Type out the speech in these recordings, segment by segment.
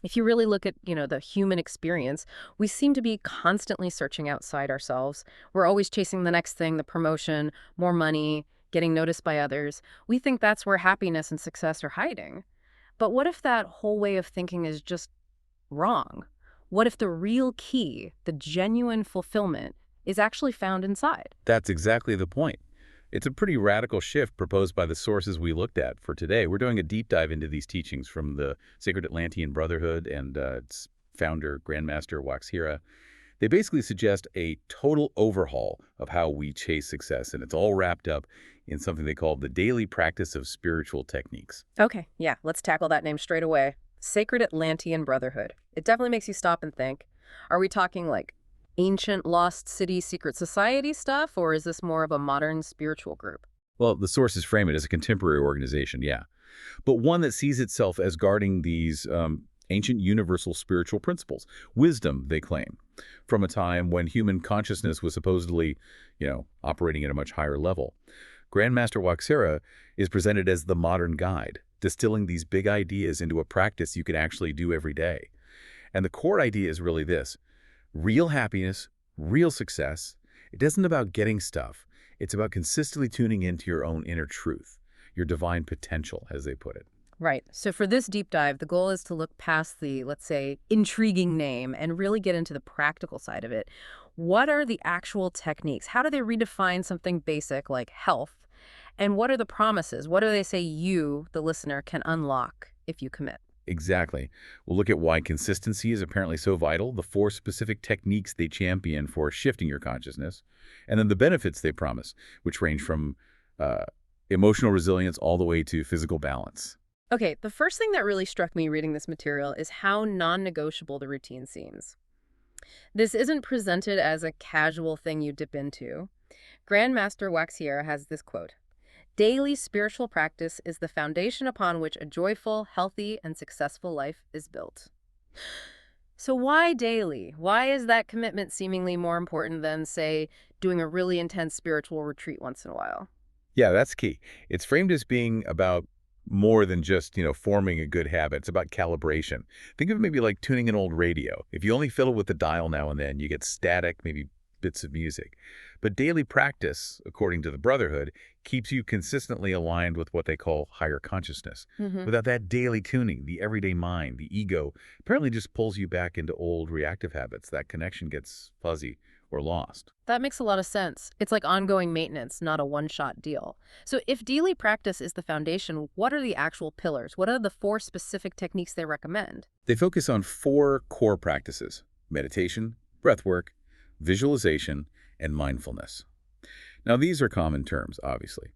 If you really look at, the human experience, we seem to be constantly searching outside ourselves. We're always chasing the next thing, the promotion, more money, getting noticed by others. We think that's where happiness and success are hiding. But what if that whole way of thinking is just wrong? What if the real key, the genuine fulfillment, is actually found inside? That's exactly the point. It's a pretty radical shift proposed by the sources we looked at for today. We're doing a deep dive into these teachings from the Sacred Atlantean Brotherhood and its founder, Grandmaster WaXhira. They basically suggest a total overhaul of how we chase success, and it's all wrapped up in something they call the daily practice of spiritual techniques. Okay, yeah, let's tackle that name straight away. Sacred Atlantean Brotherhood. It definitely makes you stop and think. Are we talking like ancient lost city secret society stuff, or is this more of a modern spiritual group? Well, the sources frame it as a contemporary organization, yeah, but one that sees itself as guarding these ancient universal spiritual principles. Wisdom, they claim, from a time when human consciousness was supposedly, operating at a much higher level. Grandmaster WaXhira is presented as the modern guide, distilling these big ideas into a practice you can actually do every day. And the core idea is really this: real happiness, real success. It isn't about getting stuff. It's about consistently tuning into your own inner truth, your divine potential, as they put it. Right. So for this deep dive, the goal is to look past the, let's say, intriguing name and really get into the practical side of it. What are the actual techniques? How do they redefine something basic like health? And what are the promises? What do they say you, the listener, can unlock if you commit? Exactly. We'll look at why consistency is apparently so vital, the 4 specific techniques they champion for shifting your consciousness, and then the benefits they promise, which range from emotional resilience all the way to physical balance. Okay, the first thing that really struck me reading this material is how non-negotiable the routine seems. This isn't presented as a casual thing you dip into. Grandmaster WaXhira has this quote: "Daily spiritual practice is the foundation upon which a joyful, healthy, and successful life is built." So why daily? Why is that commitment seemingly more important than, say, doing a really intense spiritual retreat once in a while? Yeah, that's key. It's framed as being about more than just, forming a good habit. It's about calibration. Think of it maybe like tuning an old radio. If you only fiddle with the dial now and then, you get static, maybe bits of music. But daily practice, according to the Brotherhood, keeps you consistently aligned with what they call higher consciousness. Hmm. Without that daily tuning, the everyday mind, the ego, apparently just pulls you back into old reactive habits. That connection gets fuzzy or lost. That makes a lot of sense. It's like ongoing maintenance, not a one-shot deal. So if daily practice is the foundation, what are the actual pillars? What are the 4 specific techniques they recommend? They focus on 4 core practices: meditation, breathwork, visualization, and mindfulness. Now, these are common terms, obviously,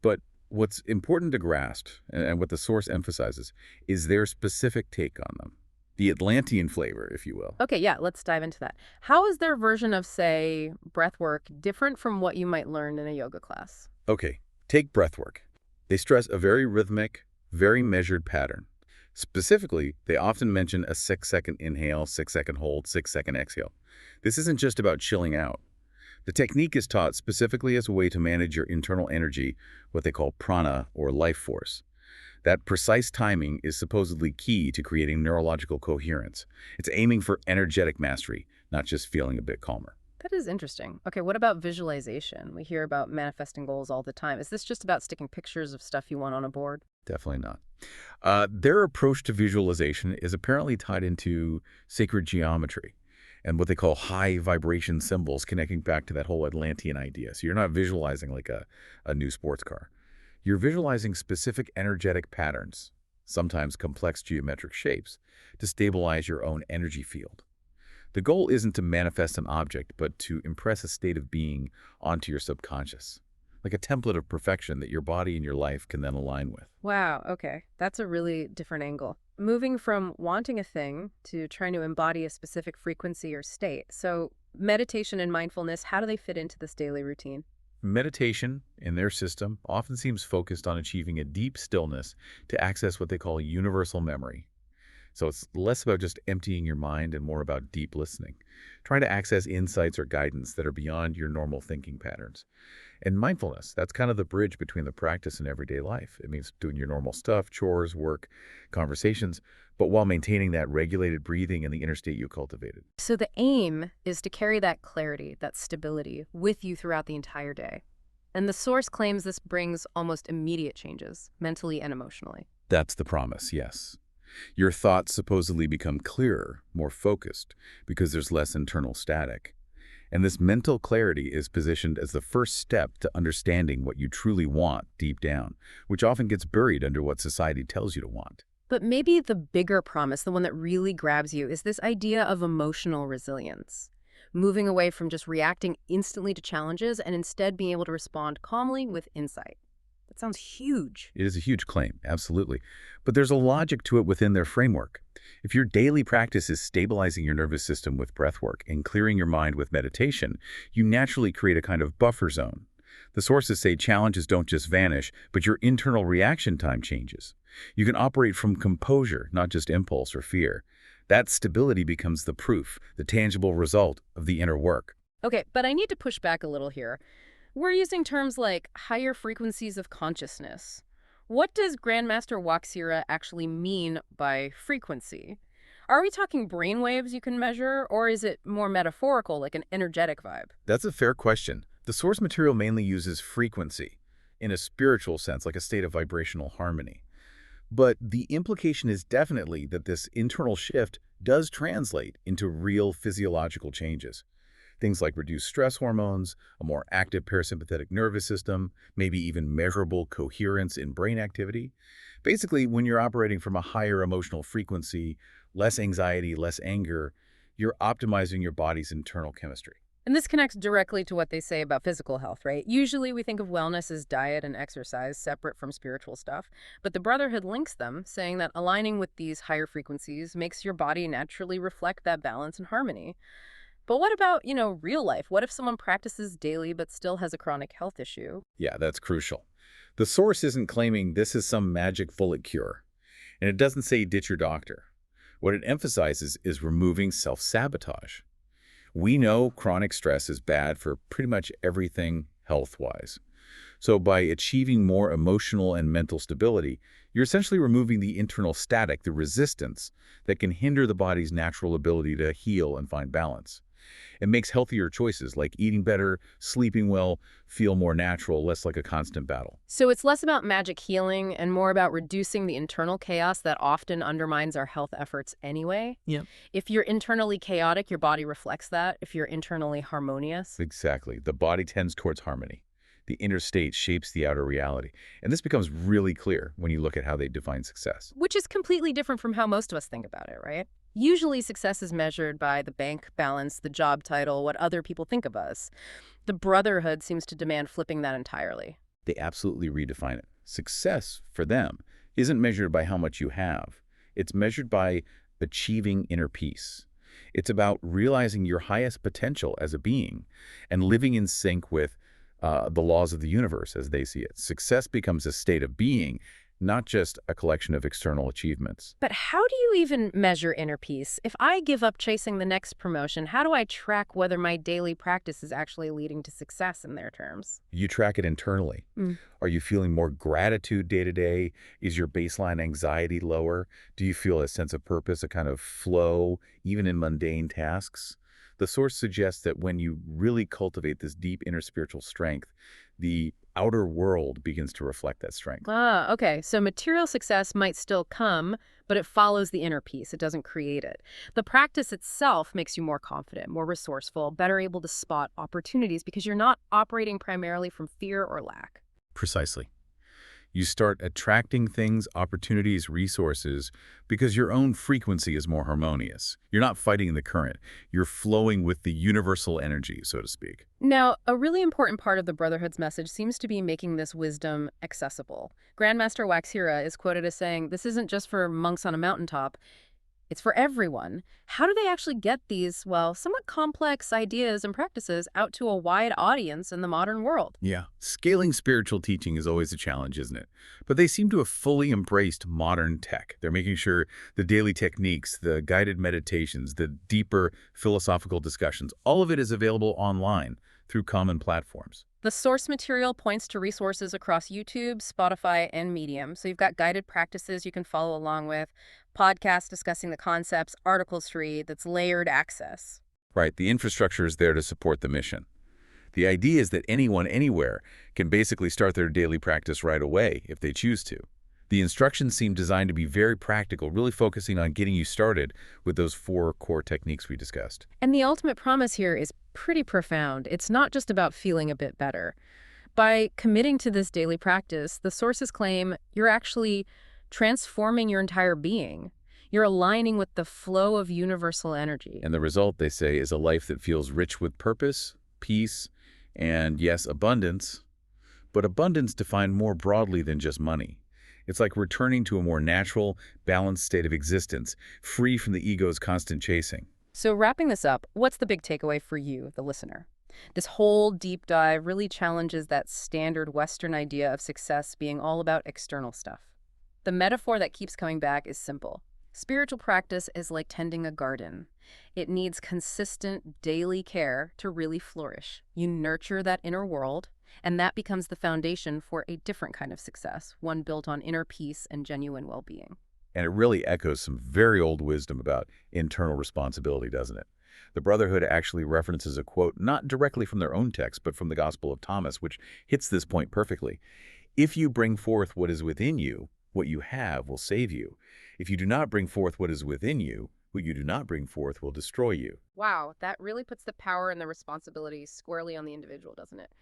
but what's important to grasp, and what the source emphasizes, is their specific take on them. The Atlantean flavor, if you will. Okay, yeah, let's dive into that. How is their version of, say, breath work different from what you might learn in a yoga class? Okay, take breathwork. They stress a very rhythmic, very measured pattern. Specifically, they often mention a 6-second inhale, 6-second hold, 6-second exhale. This isn't just about chilling out. The technique is taught specifically as a way to manage your internal energy, what they call prana, or life force. That precise timing is supposedly key to creating neurological coherence. It's aiming for energetic mastery, not just feeling a bit calmer. That is interesting. Okay, what about visualization? We hear about manifesting goals all the time. Is this just about sticking pictures of stuff you want on a board? Definitely not. Their approach to visualization is apparently tied into sacred geometry and what they call high vibration symbols, connecting back to that whole Atlantean idea. So you're not visualizing like a new sports car. You're visualizing specific energetic patterns, sometimes complex geometric shapes, to stabilize your own energy field. The goal isn't to manifest an object, but to impress a state of being onto your subconscious, like a template of perfection that your body and your life can then align with. Wow, okay. That's a really different angle. Moving from wanting a thing to trying to embody a specific frequency or state. So meditation and mindfulness, how do they fit into this daily routine? Meditation, in their system, often seems focused on achieving a deep stillness to access what they call universal memory. So it's less about just emptying your mind and more about deep listening, trying to access insights or guidance that are beyond your normal thinking patterns. And mindfulness, that's kind of the bridge between the practice and everyday life. It means doing your normal stuff, chores, work, conversations, but while maintaining that regulated breathing and the inner state you cultivated. So the aim is to carry that clarity, that stability, with you throughout the entire day. And the source claims this brings almost immediate changes, mentally and emotionally. That's the promise, yes. Your thoughts supposedly become clearer, more focused, because there's less internal static. And this mental clarity is positioned as the first step to understanding what you truly want deep down, which often gets buried under what society tells you to want. But maybe the bigger promise, the one that really grabs you, is this idea of emotional resilience. Moving away from just reacting instantly to challenges and instead being able to respond calmly with insight. That sounds huge. It is a huge claim, absolutely. But there's a logic to it within their framework. If your daily practice is stabilizing your nervous system with breath work and clearing your mind with meditation, you naturally create a kind of buffer zone. The sources say challenges don't just vanish, but your internal reaction time changes. You can operate from composure, not just impulse or fear. That stability becomes the proof, the tangible result of the inner work. Okay, but I need to push back a little here. We're using terms like higher frequencies of consciousness. What does Grandmaster WaXhira actually mean by frequency? Are we talking brain waves you can measure, or is it more metaphorical, like an energetic vibe? That's a fair question. The source material mainly uses frequency, in a spiritual sense, like a state of vibrational harmony. But the implication is definitely that this internal shift does translate into real physiological changes. Things like reduced stress hormones, a more active parasympathetic nervous system, maybe even measurable coherence in brain activity. Basically, when you're operating from a higher emotional frequency, less anxiety, less anger, you're optimizing your body's internal chemistry. And this connects directly to what they say about physical health, right? Usually we think of wellness as diet and exercise separate from spiritual stuff, but the Brotherhood links them, saying that aligning with these higher frequencies makes your body naturally reflect that balance and harmony. But what about, real life? What if someone practices daily but still has a chronic health issue? Yeah, that's crucial. The source isn't claiming this is some magic bullet cure, and it doesn't say ditch your doctor. What it emphasizes is removing self-sabotage. We know chronic stress is bad for pretty much everything health-wise. So by achieving more emotional and mental stability, you're essentially removing the internal static, the resistance that can hinder the body's natural ability to heal and find balance. It makes healthier choices like eating better, sleeping well, feel more natural, less like a constant battle. So it's less about magic healing and more about reducing the internal chaos that often undermines our health efforts anyway. Yeah. If you're internally chaotic, your body reflects that. If you're internally harmonious. Exactly. The body tends towards harmony. The inner state shapes the outer reality. And this becomes really clear when you look at how they define success. Which is completely different from how most of us think about it, right? Usually success is measured by the bank balance, the job title, what other people think of us. The Brotherhood seems to demand flipping that entirely. They absolutely redefine it. Success, for them, isn't measured by how much you have. It's measured by achieving inner peace. It's about realizing your highest potential as a being and living in sync with the laws of the universe as they see it. Success becomes a state of being, not just a collection of external achievements. But how do you even measure inner peace? If I give up chasing the next promotion, how do I track whether my daily practice is actually leading to success in their terms? You track it internally. Are you feeling more gratitude day to day? Is your baseline anxiety lower? Do you feel a sense of purpose, a kind of flow, even in mundane tasks? The source suggests that when you really cultivate this deep inner spiritual strength, the outer world begins to reflect that strength. Ah, okay. So material success might still come, but it follows the inner peace. It doesn't create it. The practice itself makes you more confident, more resourceful, better able to spot opportunities because you're not operating primarily from fear or lack. Precisely. You start attracting things, opportunities, resources, because your own frequency is more harmonious. You're not fighting the current. You're flowing with the universal energy, so to speak. Now, a really important part of the Brotherhood's message seems to be making this wisdom accessible. Grandmaster WaXhira is quoted as saying, "This isn't just for monks on a mountaintop. It's for everyone." How do they actually get these, somewhat complex ideas and practices out to a wide audience in the modern world? Yeah, scaling spiritual teaching is always a challenge, isn't it? But they seem to have fully embraced modern tech. They're making sure the daily techniques, the guided meditations, the deeper philosophical discussions, all of it is available online, through common platforms. The source material points to resources across YouTube, Spotify, and Medium. So you've got guided practices you can follow along with, podcasts discussing the concepts, articles to read, that's layered access. Right, the infrastructure is there to support the mission. The idea is that anyone, anywhere, can basically start their daily practice right away if they choose to. The instructions seem designed to be very practical, really focusing on getting you started with those 4 core techniques we discussed. And the ultimate promise here is pretty profound. It's not just about feeling a bit better. By committing to this daily practice, the sources claim you're actually transforming your entire being. You're aligning with the flow of universal energy. And the result, they say, is a life that feels rich with purpose, peace, and yes, abundance, but abundance defined more broadly than just money. It's like returning to a more natural, balanced state of existence, free from the ego's constant chasing. So wrapping this up, what's the big takeaway for you, the listener? This whole deep dive really challenges that standard Western idea of success being all about external stuff. The metaphor that keeps coming back is simple. Spiritual practice is like tending a garden. It needs consistent daily care to really flourish. You nurture that inner world, and that becomes the foundation for a different kind of success, one built on inner peace and genuine well-being. And it really echoes some very old wisdom about internal responsibility, doesn't it? The Brotherhood actually references a quote not directly from their own text, but from the Gospel of Thomas, which hits this point perfectly. If you bring forth what is within you, what you have will save you. If you do not bring forth what is within you, what you do not bring forth will destroy you. Wow, that really puts the power and the responsibility squarely on the individual, doesn't it?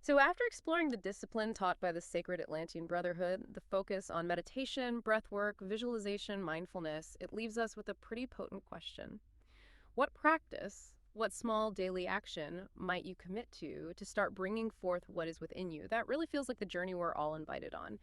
So after exploring the discipline taught by the Sacred Atlantean Brotherhood, the focus on meditation, breathwork, visualization, mindfulness, it leaves us with a pretty potent question. What practice, what small daily action might you commit to start bringing forth what is within you? That really feels like the journey we're all invited on.